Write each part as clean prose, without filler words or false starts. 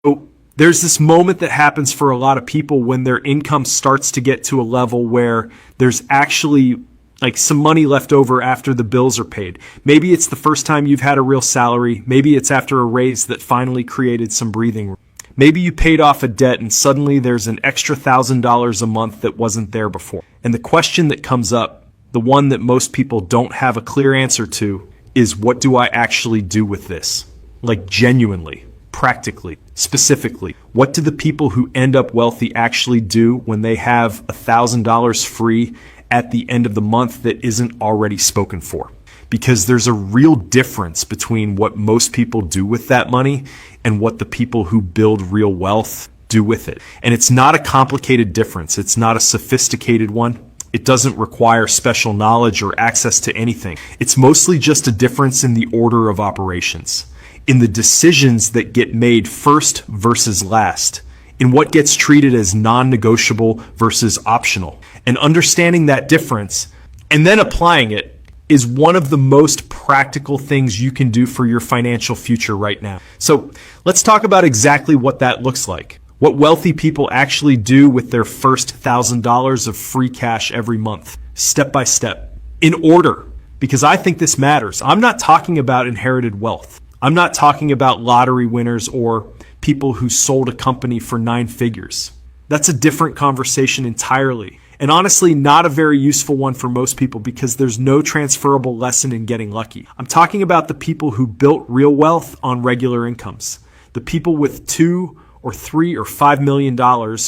So there's this moment that happens for a lot of people when their income starts to get to a level where there's actually like some money left over after the bills are paid. Maybe it's the first time you've had a real salary. Maybe it's after a raise that finally created some breathing room. Maybe you paid off a debt and suddenly there's an extra $1,000 a month that wasn't there before. And the question that comes up, the one that most people don't have a clear answer to, is what do I actually do with this? Like genuinely, practically, specifically. What do the people who end up wealthy actually do when they have $1,000 free at the end of the month that isn't already spoken for? Because there's a real difference between what most people do with that money and what the people who build real wealth do with it. And it's not a complicated difference. It's not a sophisticated one. It doesn't require special knowledge or access to anything. It's mostly just a difference in the order of operations, in the decisions that get made first versus last, in what gets treated as non-negotiable versus optional. And understanding that difference and then applying it is one of the most practical things you can do for your financial future right now. So let's talk about exactly what that looks like. What wealthy people actually do with their first $1,000 of free cash every month, step by step, in order, because I think this matters. I'm not talking about inherited wealth. I'm not talking about lottery winners or people who sold a company for 9 figures. That's a different conversation entirely. And honestly, not a very useful one for most people because there's no transferable lesson in getting lucky. I'm talking about the people who built real wealth on regular incomes. The people with $2 or $3 or $5 million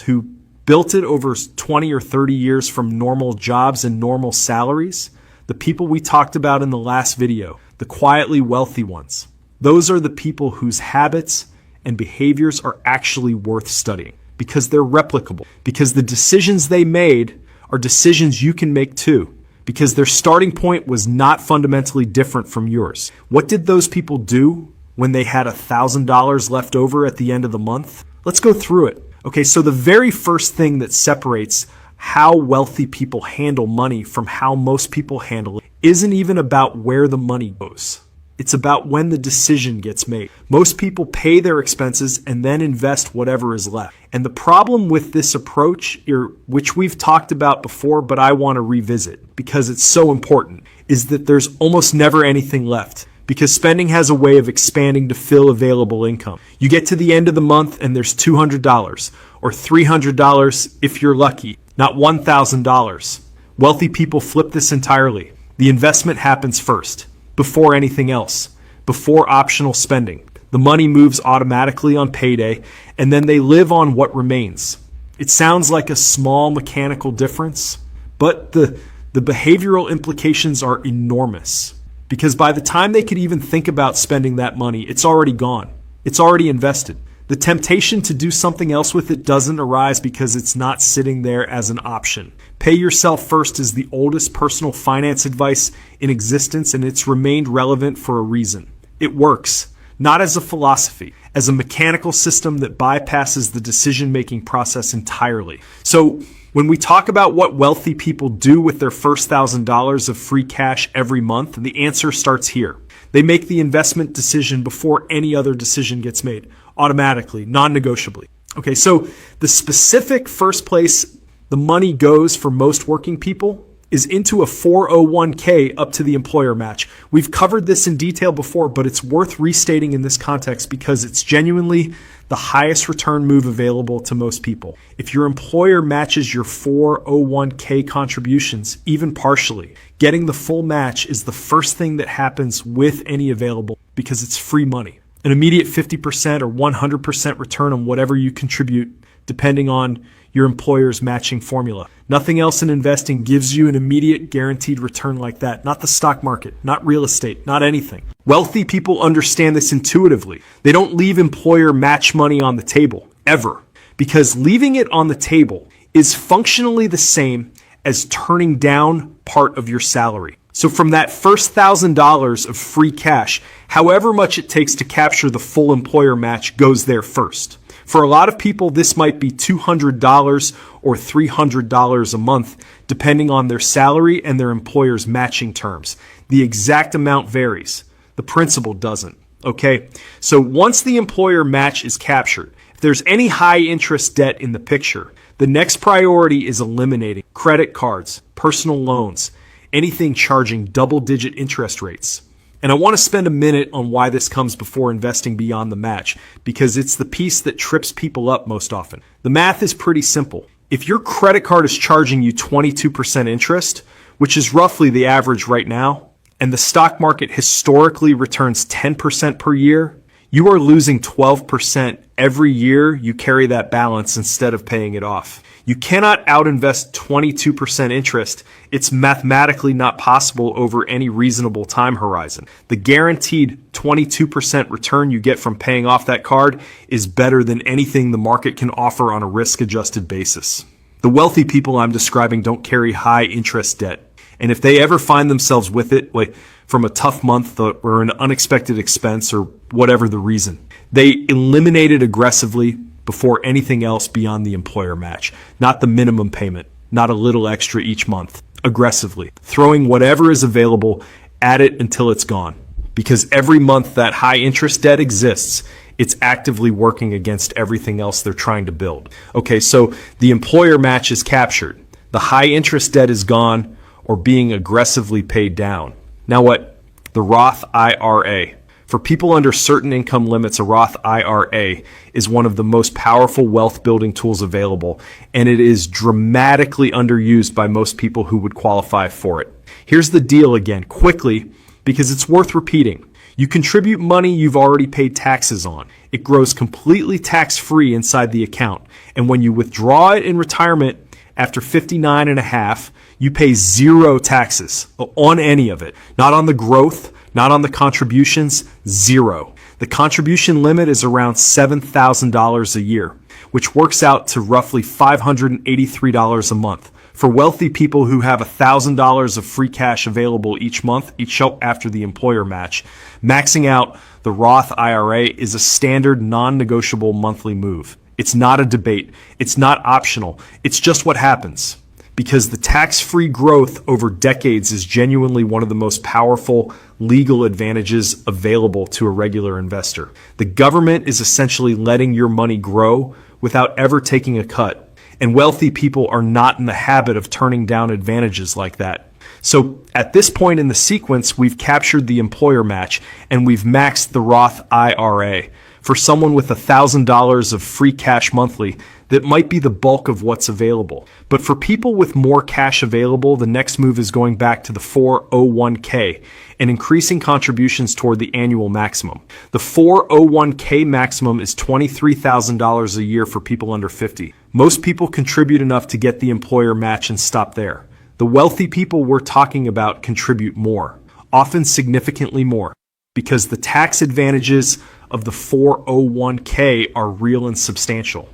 who built it over 20 or 30 years from normal jobs and normal salaries. The people we talked about in the last video, the quietly wealthy ones. Those are the people whose habits and behaviors are actually worth studying because they're replicable, because the decisions they made are decisions you can make too, because their starting point was not fundamentally different from yours. What did those people do when they had $1,000 left over at the end of the month? Let's go through it. Okay, so the very first thing that separates how wealthy people handle money from how most people handle it isn't even about where the money goes. It's about when the decision gets made. Most people pay their expenses and then invest whatever is left. And the problem with this approach, which we've talked about before, but I want to revisit because it's so important, is that there's almost never anything left because spending has a way of expanding to fill available income. You get to the end of the month and there's $200 or $300 if you're lucky, not $1,000. Wealthy people flip this entirely. The investment happens first. Before anything else, before optional spending. The money moves automatically on payday, and then they live on what remains. It sounds like a small mechanical difference, but the behavioral implications are enormous. Because by the time they could even think about spending that money, it's already gone. It's already invested. The temptation to do something else with it doesn't arise because it's not sitting there as an option. Pay yourself first is the oldest personal finance advice in existence, and it's remained relevant for a reason. It works, not as a philosophy, as a mechanical system that bypasses the decision-making process entirely. So when we talk about what wealthy people do with their first $1,000 of free cash every month, the answer starts here. They make the investment decision before any other decision gets made, automatically, non-negotiably. Okay, so the specific first place the money goes for most working people is into a 401k up to the employer match. We've covered this in detail before, but it's worth restating in this context because it's genuinely the highest return move available to most people. If your employer matches your 401k contributions, even partially, getting the full match is the first thing that happens with any available because it's free money. An immediate 50% or 100% return on whatever you contribute, depending on your employer's matching formula. Nothing else in investing gives you an immediate guaranteed return like that. Not the stock market, not real estate, not anything. Wealthy people understand this intuitively. They don't leave employer match money on the table, ever. Because leaving it on the table is functionally the same as turning down part of your salary. So from that first $1,000 of free cash, however much it takes to capture the full employer match goes there first. For a lot of people, this might be $200 or $300 a month, depending on their salary and their employer's matching terms. The exact amount varies. The principle doesn't. Okay, so once the employer match is captured, if there's any high interest debt in the picture, the next priority is eliminating credit cards, personal loans, anything charging double-digit interest rates. And I want to spend a minute on why this comes before investing beyond the match, because it's the piece that trips people up most often. The math is pretty simple. If your credit card is charging you 22% interest, which is roughly the average right now, and the stock market historically returns 10% per year, you are losing 12% every year you carry that balance instead of paying it off. You cannot outinvest 22% interest. It's mathematically not possible over any reasonable time horizon. The guaranteed 22% return you get from paying off that card is better than anything the market can offer on a risk-adjusted basis. The wealthy people I'm describing don't carry high interest debt. And if they ever find themselves with it, like from a tough month or an unexpected expense or whatever the reason, they eliminate it aggressively before anything else beyond the employer match. Not the minimum payment, not a little extra each month. Aggressively, throwing whatever is available at it until it's gone. Because every month that high interest debt exists, it's actively working against everything else they're trying to build. Okay, so the employer match is captured. The high interest debt is gone, or being aggressively paid down. Now what? The Roth IRA. For people under certain income limits, a Roth IRA is one of the most powerful wealth building tools available, and it is dramatically underused by most people who would qualify for it. Here's the deal again, quickly, because it's worth repeating. You contribute money you've already paid taxes on. It grows completely tax-free inside the account, and when you withdraw it in retirement after 59 and a half, you pay zero taxes on any of it. Not on the growth, not on the contributions, zero. The contribution limit is around $7,000 a year, which works out to roughly $583 a month. For wealthy people who have $1,000 of free cash available each month, after the employer match, maxing out the Roth IRA is a standard non-negotiable monthly move. It's not a debate. It's not optional. It's just what happens. Because the tax-free growth over decades is genuinely one of the most powerful legal advantages available to a regular investor. The government is essentially letting your money grow without ever taking a cut. And wealthy people are not in the habit of turning down advantages like that. So at this point in the sequence, we've captured the employer match and we've maxed the Roth IRA. For someone with $1,000 of free cash monthly, that might be the bulk of what's available. But for people with more cash available, the next move is going back to the 401k and increasing contributions toward the annual maximum. The 401k maximum is $23,000 a year for people under 50. Most people contribute enough to get the employer match and stop there. The wealthy people we're talking about contribute more, often significantly more, because the tax advantages of the 401k are real and substantial.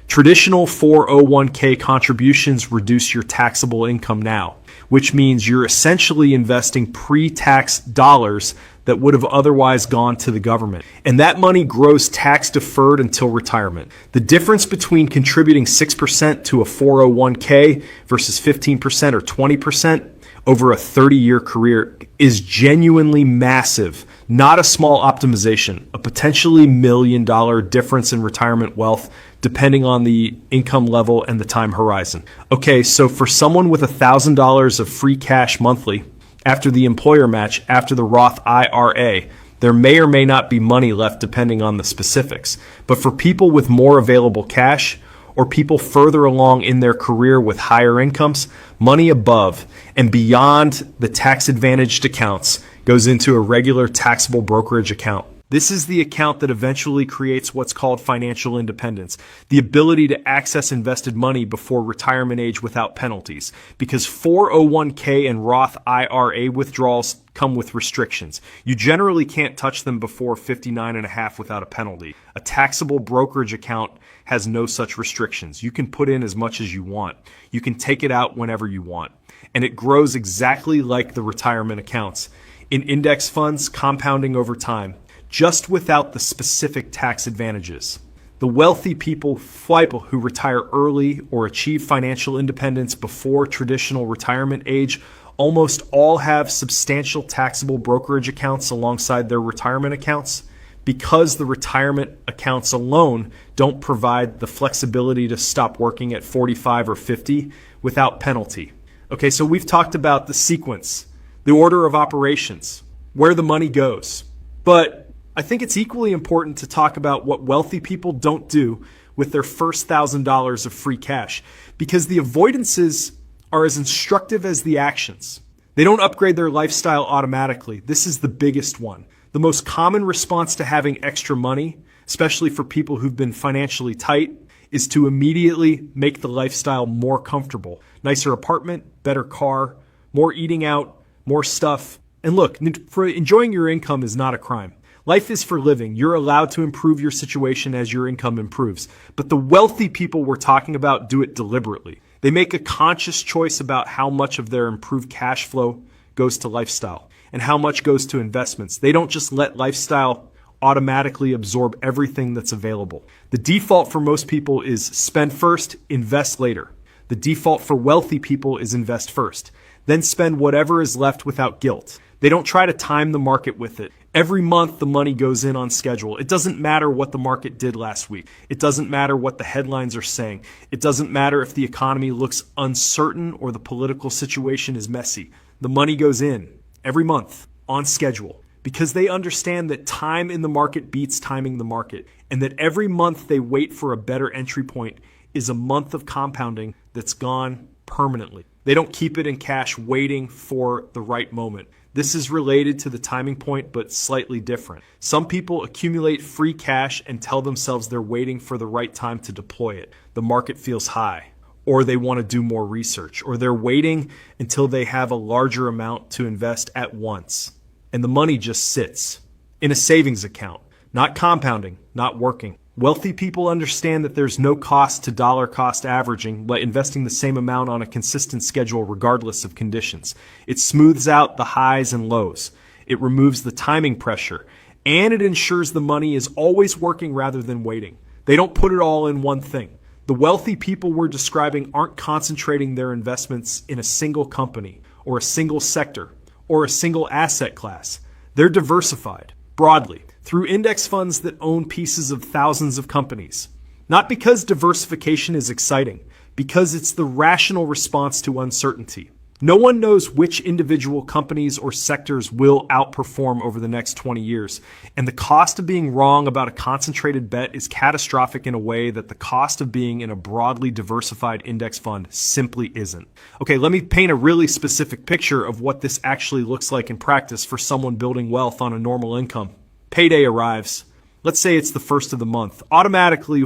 Traditional 401k contributions reduce your taxable income now, which means you're essentially investing pre-tax dollars that would have otherwise gone to the government. And that money grows tax deferred until retirement. The difference between contributing 6% to a 401k versus 15% or 20% over a 30-year career is genuinely massive. Not a small optimization, a potentially $1 million difference in retirement wealth depending on the income level and the time horizon. Okay, so for someone with $1,000 of free cash monthly after the employer match, after the Roth IRA, there may or may not be money left depending on the specifics. But for people with more available cash, or people further along in their career with higher incomes, money above and beyond the tax-advantaged accounts goes into a regular taxable brokerage account. This is the account that eventually creates what's called financial independence, the ability to access invested money before retirement age without penalties, because 401k and Roth IRA withdrawals come with restrictions. You generally can't touch them before 59 and a half without a penalty. A taxable brokerage account has no such restrictions. You can put in as much as you want. You can take it out whenever you want. And it grows exactly like the retirement accounts, in index funds compounding over time, just without the specific tax advantages. The wealthy people who retire early or achieve financial independence before traditional retirement age Almost all have substantial taxable brokerage accounts alongside their retirement accounts because the retirement accounts alone don't provide the flexibility to stop working at 45 or 50 without penalty. Okay, so we've talked about the sequence, the order of operations, where the money goes. But I think it's equally important to talk about what wealthy people don't do with their first $1,000 of free cash, because the avoidances are as instructive as the actions. They don't upgrade their lifestyle automatically. This is the biggest one. The most common response to having extra money, especially for people who've been financially tight, is to immediately make the lifestyle more comfortable. Nicer apartment, better car, more eating out, more stuff. And look, for enjoying your income is not a crime. Life is for living. You're allowed to improve your situation as your income improves. But the wealthy people we're talking about do it deliberately. They make a conscious choice about how much of their improved cash flow goes to lifestyle and how much goes to investments. They don't just let lifestyle automatically absorb everything that's available. The default for most people is spend first, invest later. The default for wealthy people is invest first, then spend whatever is left without guilt. They don't try to time the market with it. Every month the money goes in on schedule. It doesn't matter what the market did last week. It doesn't matter what the headlines are saying. It doesn't matter if the economy looks uncertain or the political situation is messy. The money goes in every month on schedule because they understand that time in the market beats timing the market, and that every month they wait for a better entry point is a month of compounding that's gone permanently. They don't keep it in cash waiting for the right moment. This is related to the timing point, but slightly different. Some people accumulate free cash and tell themselves they're waiting for the right time to deploy it. The market feels high, or they want to do more research, or they're waiting until they have a larger amount to invest at once. And the money just sits in a savings account, not compounding, not working. Wealthy people understand that there's no cost to dollar cost averaging by investing the same amount on a consistent schedule regardless of conditions. It smooths out the highs and lows. It removes the timing pressure, and it ensures the money is always working rather than waiting. They don't put it all in one thing. The wealthy people we're describing aren't concentrating their investments in a single company or a single sector or a single asset class. They're diversified broadly through index funds that own pieces of thousands of companies. Not because diversification is exciting, because it's the rational response to uncertainty. No one knows which individual companies or sectors will outperform over the next 20 years, and the cost of being wrong about a concentrated bet is catastrophic in a way that the cost of being in a broadly diversified index fund simply isn't. Okay, let me paint a really specific picture of what this actually looks like in practice for someone building wealth on a normal income. Payday arrives. Let's say it's the first of the month. Automatically,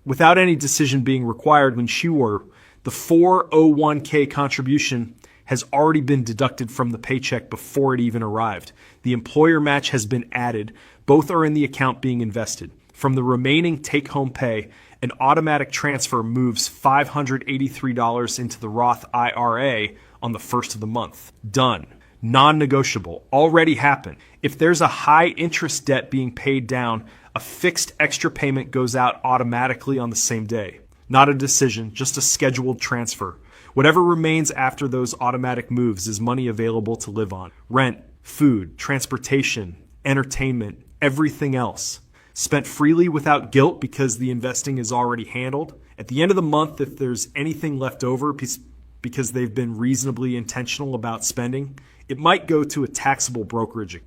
without any decision being required, when the 401k contribution has already been deducted from the paycheck before it even arrived. The employer match has been added. Both are in the account being invested. From the remaining take-home pay, an automatic transfer moves $583 into the Roth IRA on the first of the month. Done. Non-negotiable. Already happened. If there's a high interest debt being paid down, a fixed extra payment goes out automatically on the same day. Not a decision, just a scheduled transfer. Whatever remains after those automatic moves is money available to live on. Rent, food, transportation, entertainment, everything else. Spent freely without guilt because the investing is already handled. At the end of the month, if there's anything left over because they've been reasonably intentional about spending, it might go to a taxable brokerage,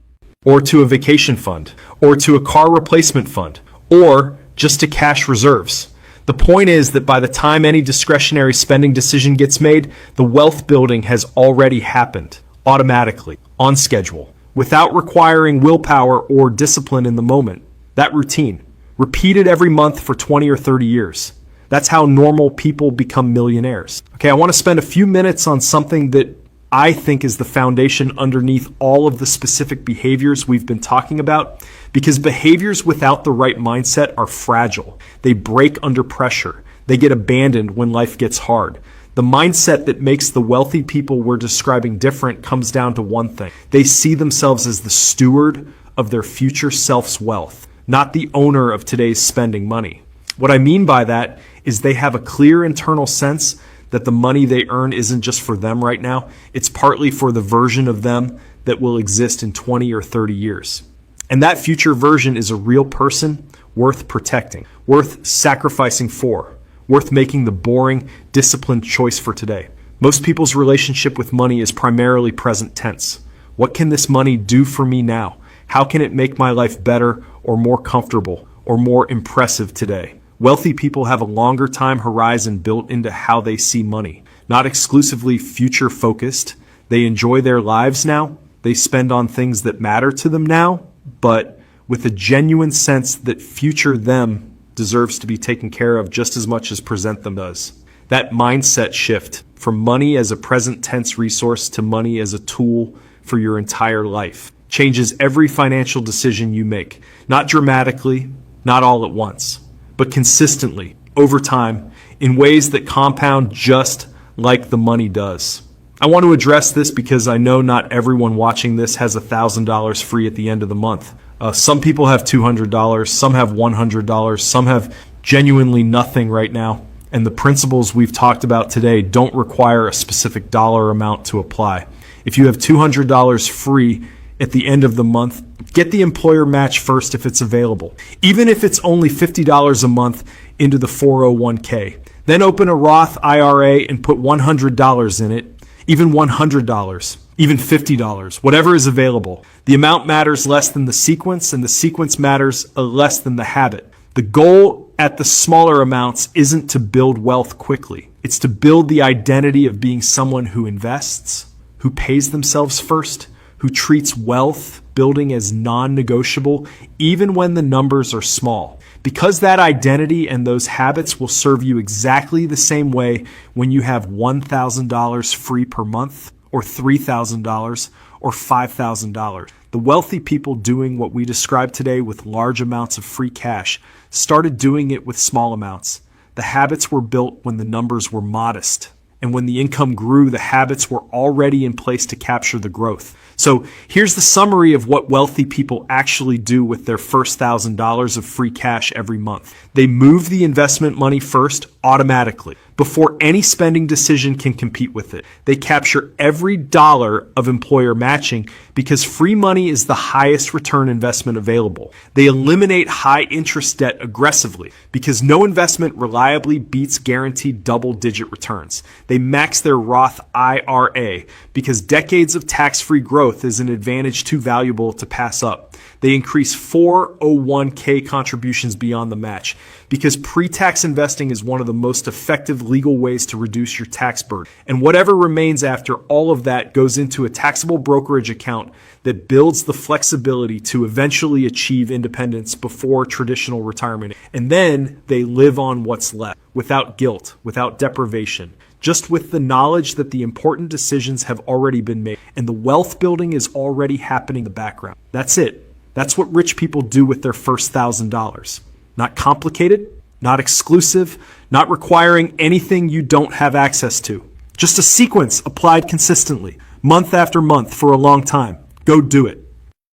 or to a vacation fund, or to a car replacement fund, or just to cash reserves. The point is that by the time any discretionary spending decision gets made, the wealth building has already happened, automatically, on schedule, without requiring willpower or discipline in the moment. That routine, repeated every month for 20 or 30 years. That's how normal people become millionaires. Okay, I want to spend a few minutes on something that I think is the foundation underneath all of the specific behaviors we've been talking about, because behaviors without the right mindset are fragile. They break under pressure. They get abandoned when life gets hard. The mindset that makes the wealthy people we're describing different comes down to one thing. They see themselves as the steward of their future self's wealth, not the owner of today's spending money. What I mean by that is they have a clear internal sense that the money they earn isn't just for them right now, it's partly for the version of them that will exist in 20 or 30 years. And that future version is a real person worth protecting, worth sacrificing for, worth making the boring, disciplined choice for today. Most people's relationship with money is primarily present tense. What can this money do for me now? How can it make my life better or more comfortable or more impressive today? Wealthy people have a longer time horizon built into how they see money. Not exclusively future focused. They enjoy their lives now. They spend on things that matter to them now, but with a genuine sense that future them deserves to be taken care of just as much as present them does. That mindset shift from money as a present tense resource to money as a tool for your entire life changes every financial decision you make. Not dramatically, not all at once, but consistently, over time, in ways that compound just like the money does. I want to address this because I know not everyone watching this has $1,000 free at the end of the month. Some people have $200, some have $100, some have genuinely nothing right now. And the principles we've talked about today don't require a specific dollar amount to apply. If you have $200 free at the end of the month, get the employer match first if it's available. Even if it's only $50 a month into the 401k. Then open a Roth IRA and put $100 in it, even $100, even $50, whatever is available. The amount matters less than the sequence, and the sequence matters less than the habit. The goal at the smaller amounts isn't to build wealth quickly. It's to build the identity of being someone who invests, who pays themselves first, who treats wealth building as non-negotiable, even when the numbers are small. Because that identity and those habits will serve you exactly the same way when you have $1,000 free per month, or $3,000, or $5,000. The wealthy people doing what we described today with large amounts of free cash started doing it with small amounts. The habits were built when the numbers were modest. And when the income grew, the habits were already in place to capture the growth. So here's the summary of what wealthy people actually do with their first $1,000 of free cash every month. They move the investment money first automatically, before any spending decision can compete with it. They capture every dollar of employer matching because free money is the highest return investment available. They eliminate high interest debt aggressively because no investment reliably beats guaranteed double-digit returns. They max their Roth IRA because decades of tax-free growth is an advantage too valuable to pass up. They increase 401k contributions beyond the match because pre-tax investing is one of the most effective legal ways to reduce your tax burden. And whatever remains after all of that goes into a taxable brokerage account that builds the flexibility to eventually achieve independence before traditional retirement. And then they live on what's left without guilt, without deprivation, just with the knowledge that the important decisions have already been made and the wealth building is already happening in the background. That's it. That's what rich people do with their first $1,000. Not complicated, not exclusive, not requiring anything you don't have access to. Just a sequence applied consistently, month after month for a long time. Go do it.